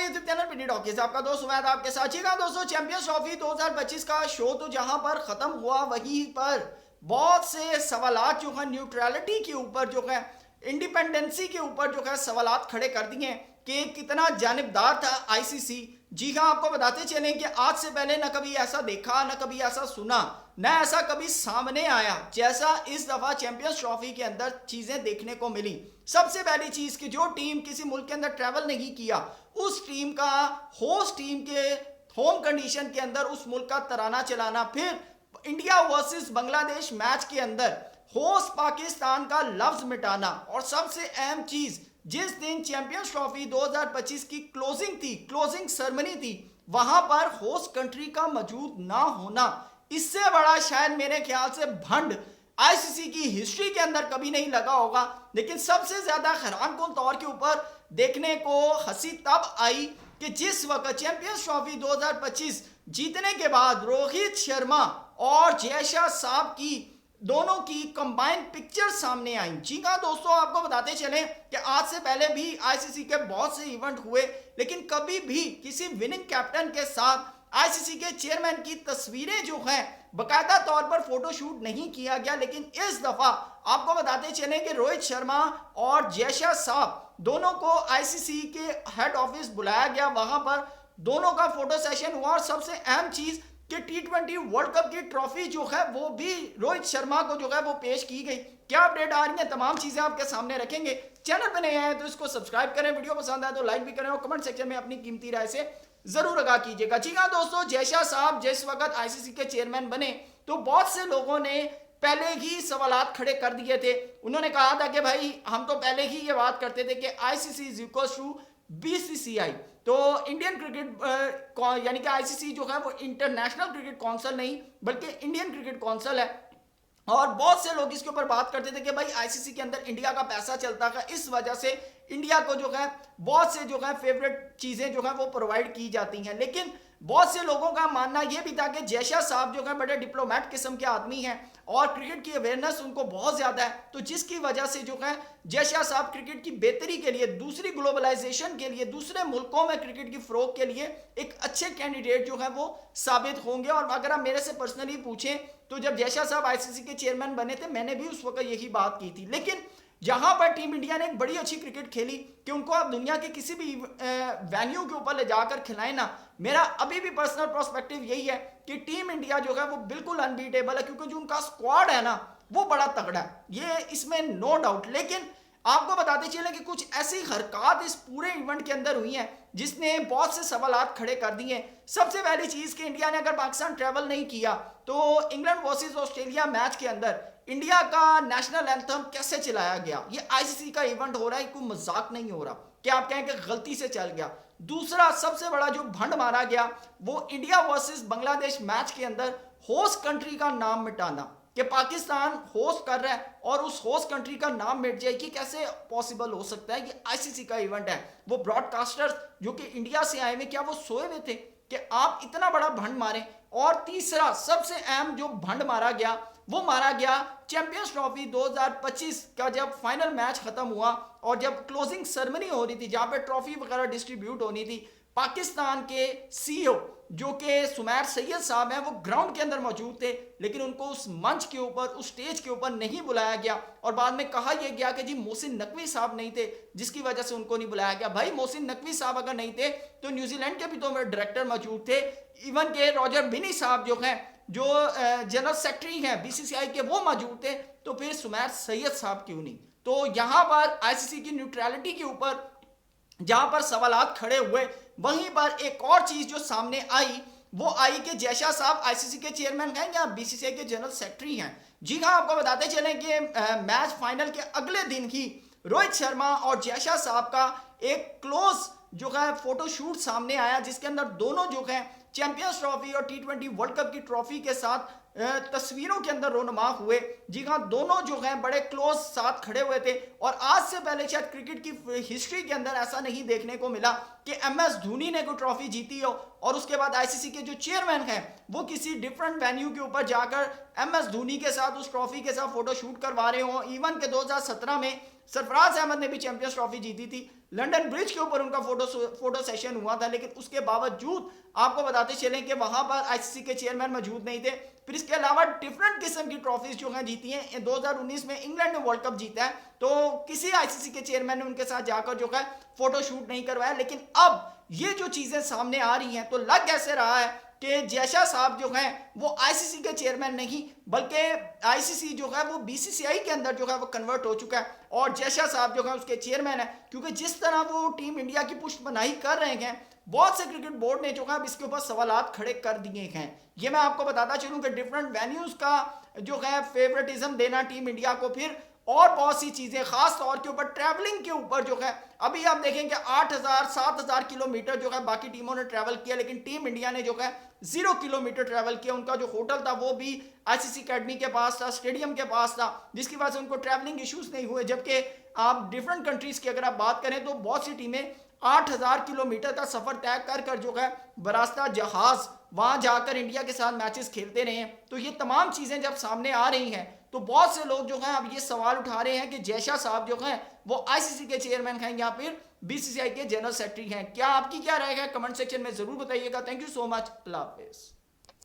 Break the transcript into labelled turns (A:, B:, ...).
A: हमारे YouTube channel पिनी talkies, आपका दोस्त उमैद आपके साथ। जी हाँ दोस्तों, चैंपियंस ट्रॉफी 2025 का शो तो जहां पर खत्म हुआ, वहीं पर बहुत से सवालात जो है न्यूट्रलिटी के ऊपर, जो है इंडिपेंडेंसी के ऊपर, जो है सवालात खड़े कर दिए कि कितना जानिबदार था आईसीसी। जी हाँ, आपको बताते चलें कि आज से पहले न कभी ऐसा देखा, न कभी ऐसा सुना, न ऐसा कभी सामने आया जैसा इस दफा चैंपियंस ट्रॉफी के अंदर चीजें देखने को मिली। सबसे पहली चीज कि जो टीम किसी मुल्क के अंदर ट्रैवल नहीं किया, उस टीम का होस्ट टीम के होम कंडीशन के अंदर उस मुल्क का तराना चलाना, फिर इंडिया वर्सेस बांग्लादेश मैच के अंदर होस्ट पाकिस्तान का लफ्ज मिटाना, और सबसे अहम चीज जिस दिन चैंपियंस ट्रॉफी 2025 की क्लोजिंग थी, क्लोजिंग सेरेमनी थी, वहां पर होस्ट कंट्री का मौजूद ना होना, इससे बड़ा शायद मेरे ख्याल से भंड आईसीसी की हिस्ट्री के अंदर कभी नहीं लगा होगा। लेकिन सबसे ज्यादा हैरानकुन तौर के ऊपर देखने को हंसी तब आई कि जिस वक्त चैंपियंस ट्रॉफी 2025 जीतने के बाद रोहित शर्मा और जय शाह साहब की दोनों की कंबाइंड पिक्चर सामने आई। जी हाँ दोस्तों, आपको बताते चलें कि आज से पहले भी आईसीसी के बहुत से इवेंट हुए, लेकिन कभी भी किसी विनिंग कैप्टन के साथ आईसीसी के चेयरमैन की तस्वीरें जो हैं बकायदा तौर पर फोटोशूट नहीं किया गया। लेकिन इस दफा आपको बताते चलें कि रोहित शर्मा और जय शाह साहब दोनों को आईसीसी के हेड ऑफिस बुलाया गया, वहां पर दोनों का फोटो सेशन हुआ। और सबसे अहम चीज कि T20 वर्ल्ड कप की ट्रॉफी जो है वो भी रोहित शर्मा को जो है वो पेश की गई। क्या अपडेट आ रही है, तमाम चीजें आपके सामने रखेंगे। चैनल पे नए आए तो इसको सब्सक्राइब करें, वीडियो पसंद आए तो लाइक भी करें, और कमेंट सेक्शन में अपनी कीमती राय से जरूर आगाह कीजिएगा। जी हाँ दोस्तों, जय शाह साहब जिस वक्त आईसीसी के चेयरमैन बने तो बहुत से लोगों ने पहले ही सवालात खड़े कर दिए थे। उन्होंने कहा था कि भाई हम तो पहले ही ये बात करते थे कि ICC is equal to BCCI, तो इंडियन क्रिकेट यानी कि आईसीसी जो है वो इंटरनेशनल क्रिकेट काउंसिल नहीं बल्कि इंडियन क्रिकेट काउंसिल है। और बहुत से लोग इसके ऊपर बात करते थे कि भाई आईसीसी के अंदर इंडिया का पैसा चलता है, इस वजह से इंडिया को जो है बहुत से जो है फेवरेट चीजें जो है वो प्रोवाइड की जाती हैं। लेकिन बहुत से लोगों का मानना यह भी था कि जय शाह साहब जो है बड़े डिप्लोमेट किस्म के आदमी हैं और क्रिकेट की अवेयरनेस उनको बहुत ज्यादा है, तो जिसकी वजह से जो है जय शाह साहब क्रिकेट की बेहतरी के लिए, दूसरी ग्लोबलाइजेशन के लिए, दूसरे मुल्कों में क्रिकेट की फरोग के लिए एक अच्छे कैंडिडेट जो है वो साबित होंगे। और अगर आप मेरे से पर्सनली पूछें तो जब जय शाह साहब आईसीसी के चेयरमैन बने थे, मैंने भी उस वक्त यही बात की थी। लेकिन जहां पर टीम इंडिया ने एक बड़ी अच्छी क्रिकेट खेली कि उनको आप दुनिया के किसी भी वेन्यू के ऊपर ले जाकर खिलाएं ना, मेरा अभी भी पर्सनल पर्सपेक्टिव यही है कि टीम इंडिया जो है वो बिल्कुल अनबीटेबल है, क्योंकि जो उनका स्क्वाड है ना वो बड़ा तगड़ा है, ये इसमें नो डाउट। लेकिन आपको बताते चले कि कुछ ऐसी हरकत इस पूरे इवेंट के अंदर हुई हैं जिसने बहुत से सवालात खड़े कर दिए। सबसे पहली चीज कि इंडिया ने अगर पाकिस्तान ट्रैवल नहीं किया तो इंग्लैंड वर्सेस ऑस्ट्रेलिया मैच के अंदर इंडिया का नेशनल एंथम कैसे चलाया गया। ये आईसीसी का इवेंट हो रहा है, कोई मजाक नहीं हो रहा कि आप कहें कि गलती से चल गया। दूसरा सबसे बड़ा जो भंड मारा गया वो इंडिया वर्सेस बांग्लादेश मैच के अंदर होस्ट कंट्री का नाम मिटाना, कि पाकिस्तान होस्ट कर रहा है और उस होस्ट कंट्री का नाम मिट जाए, कि कैसे पॉसिबल हो सकता है। ये आईसीसी का इवेंट है, वो ब्रॉडकास्टर्स जो कि इंडिया से आए हुए, क्या वो सोए हुए थे कि आप इतना बड़ा भंड मारें। और तीसरा सबसे अहम जो भंड मारा गया वो मारा गया चैंपियंस ट्रॉफी 2025 का जब फाइनल मैच खत्म हुआ और जब क्लोजिंग सेरेमनी हो रही थी, जहां पे ट्रॉफी वगैरह डिस्ट्रीब्यूट होनी थी, पाकिस्तान के सीईओ जो कि सुमैर सैयद साहब हैं वो ग्राउंड के अंदर मौजूद थे, लेकिन उनको उस मंच के ऊपर, उस स्टेज के ऊपर नहीं बुलाया गया। और बाद में कहा यह गया कि जी मोहसिन नकवी साहब नहीं थे जिसकी वजह से उनको नहीं बुलाया गया। भाई मोहसिन नकवी साहब अगर नहीं थे तो न्यूजीलैंड के भी तो डायरेक्टर मौजूद थे, इवन के रॉजर बिनी साहब जो हैं, जो जनरल सेक्रेटरी हैं बीसीसीआई के, वो मौजूद थे, तो फिर सुमैर सैयद साहब क्यों नहीं। तो यहां पर आईसीसी की न्यूट्रलिटी के ऊपर जहां पर सवालात खड़े हुए, वहीं पर एक और चीज जो सामने आई वो आई कि जय शाह साहब आईसीसी के चेयरमैन हैं या बीसीसीआई के जनरल सेक्रेटरी हैं। जी हाँ, आपको बताते चलें कि मैच फाइनल के अगले दिन ही रोहित शर्मा और जय शाह साहब का एक क्लोज जो है फोटोशूट सामने आया, जिसके अंदर दोनों जो है चैंपियंस ट्रॉफी और T20 वर्ल्ड कप की ट्रॉफी के साथ तस्वीरों के अंदर रोनमा हुए। जी हाँ, दोनों जो हैं बड़े क्लोज साथ खड़े हुए थे। और आज से पहले शायद क्रिकेट की हिस्ट्री के अंदर ऐसा नहीं देखने को मिला कि एमएस धोनी ने कोई ट्रॉफी जीती हो और उसके बाद आईसीसी के जो चेयरमैन हैं वो किसी डिफरेंट वेन्यू के ऊपर जाकर एमएस धोनी के साथ उस ट्रॉफी के साथ फोटो शूट करवा रहे हो। इवन के 2017 में सरफराज अहमद ने भी चैंपियंस ट्रॉफी जीती थी, लंदन ब्रिज के ऊपर उनका फोटो सेशन हुआ था, लेकिन उसके बावजूद आपको बताते चलें कि वहां पर आईसीसी के चेयरमैन मौजूद नहीं थे। फिर इसके अलावा डिफरेंट किस्म की ट्रॉफीज जो हैं जीती हैं। 2019 में इंग्लैंड ने वर्ल्ड कप जीता है, तो किसी आईसीसी के चेयरमैन ने उनके साथ जाकर जो है फोटो शूट नहीं करवाया। लेकिन अब ये जो चीजें सामने आ रही हैं, तो लग ऐसे रहा है कि जयशा साहब जो हैं वो आईसीसी के चेयरमैन नहीं, बल्कि आईसीसी जो है वो बीसीसीआई के अंदर जो है वो कन्वर्ट हो चुका है और जयशा साहब जो है उसके चेयरमैन है। क्योंकि जिस तरह वो टीम इंडिया की पुष्टबनाई कर रहे हैं, बहुत से क्रिकेट बोर्ड ने जो है इसके ऊपर सवालात खड़े कर दिए हैं। ये मैं आपको बताता चलूं कि डिफरेंट वेन्यूज का जो है फेवरेटिज्म देना टीम इंडिया को, फिर और बहुत सी चीजें, खास तौर के ऊपर ट्रैवलिंग के ऊपर जो है अभी आप देखेंगे 8000 7000 किलोमीटर जो है बाकी टीमों ने ट्रैवल किया, लेकिन टीम इंडिया ने जो है 0 किलोमीटर ट्रैवल किया। उनका जो होटल था वो भी आईसीसी अकेडमी के पास था, स्टेडियम के पास था, जिसकी वजह से उनको ट्रैवलिंग इश्यूज नहीं हुए। जबकि आप डिफरेंट कंट्रीज की अगर आप बात करें तो बहुत सी टीमें 8000 किलोमीटर का सफर तय कर जो है बरास्ता जहाज वहां जाकर इंडिया के साथ मैचेस खेलते रहे हैं। तो ये तमाम चीजें जब सामने आ रही हैं, तो बहुत से लोग जो हैं अब ये सवाल उठा रहे हैं कि जयशा साहब जो हैं वो आईसीसी के चेयरमैन हैं या फिर बीसीसीआई के जनरल सेक्रेटरी हैं। क्या आपकी क्या राय है, कमेंट सेक्शन में जरूर बताइएगा। Thank you so much. अल्लाह हाफिज़।